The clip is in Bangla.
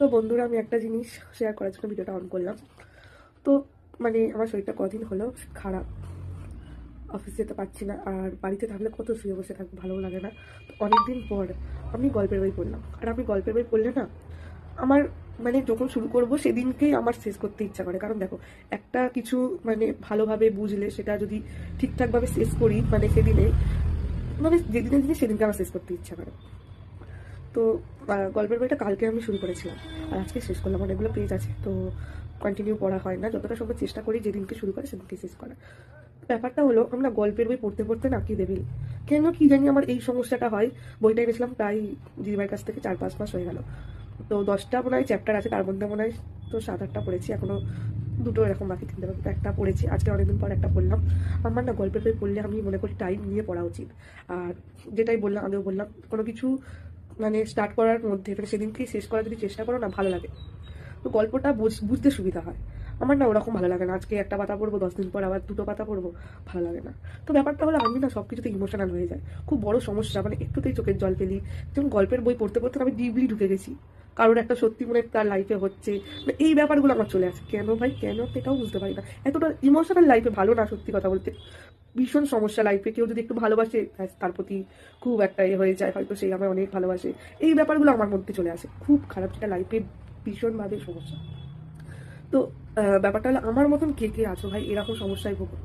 তো বন্ধুরা, আমি একটা জিনিস শেয়ার করার জন্য ভিডিওটা অন করলাম। তো আমার শরীরটা কদিন হলো খারাপ, অফিস যেতে পারছি না, আর বাড়িতে থাকলে কত শুয়ে বসে থাকবো, ভালোও লাগে না। তো অনেকদিন পর আমি গল্পের বই পড়লাম, আর আমি গল্পের বই পড়লে না আমার যখন শুরু করব সেদিনকেই আমার শেষ করতে ইচ্ছা করে। কারণ দেখো, একটা কিছু ভালোভাবে বুঝলে সেটা যদি ঠিকঠাকভাবে শেষ করি সেদিনে যেদিনে দিনে সেদিনকে আমার শেষ করতে ইচ্ছা করে। তো গল্পের বইটা কালকে আমি শুরু করেছিলাম, আর আজকে শেষ করলাম। অনেকগুলো পেজ আছে, তো কন্টিনিউ পড়া হয় না। যতটা সম্ভব চেষ্টা করি যেদিনকে শুরু করে সেদিনকে শেষ করা। ব্যাপারটা হলো, আমরা গল্পের বই পড়তে পড়তে না কি দেবিল, কেন কি জানি আমার এই সমস্যাটা হয়। বইটা এনেছিলাম প্রায় দিদিমার কাছ থেকে 4-5 মাস হয়ে গেল। তো 10টা মনে হয় চ্যাপ্টার আছে, তার মধ্যে মনে হয় তো 7-8টা পড়েছি, এখনো দুটো এরকম বাকি, তিনটে বাকি। একটা পড়েছি আজকে, অনেকদিন পর একটা পড়লাম। আমার না গল্পের বই পড়লে আমি মনে করি টাইম নিয়ে পড়া উচিত। আর যেটাই বললাম, আগেও বললাম, কোনো কিছু স্টার্ট করার মধ্যে সেদিনকেই শেষ করার যদি চেষ্টা করো না, ভালো লাগে। তো গল্পটা বুঝতে সুবিধা হয়। আমার না ওরকম ভালো লাগে না, আজকে একটা পাতা পড়বো, 10 দিন পর আবার দুটো পাতা পড়বো, ভালো লাগে না। তো ব্যাপারটা হলো, আমি না সবকিছুতে ইমোশনাল হয়ে যায়, খুব বড় সমস্যা। একটুতেই চোখের জল ফেলি। যেমন গল্পের বই পড়তে পড়তে আমি ডিপলি ঢুকে গেছি, কারোর একটা সত্যি তার লাইফে হচ্ছে, এই ব্যাপারগুলো আমার চলে আসে। কেন ভাই, কেন এটাও বুঝতে পারি না। এতটা ইমোশনাল লাইফে ভালো না, সত্যি কথা বলতে। ভীষণ সমস্যা লাইফে। কেউ যদি একটু ভালোবাসে, তার প্রতি খুব একটা হয়ে যায়, হয়তো সেই আমায় অনেক ভালোবাসে, এই ব্যাপারগুলো আমার মধ্যে চলে আসে। খুব খারাপ, যেটা লাইফে ভীষণভাবে সমস্যা। তো ব্যাপারটা হলো, আমার মতন কে কে আছো ভাই এরকম সমস্যায় ভোগো?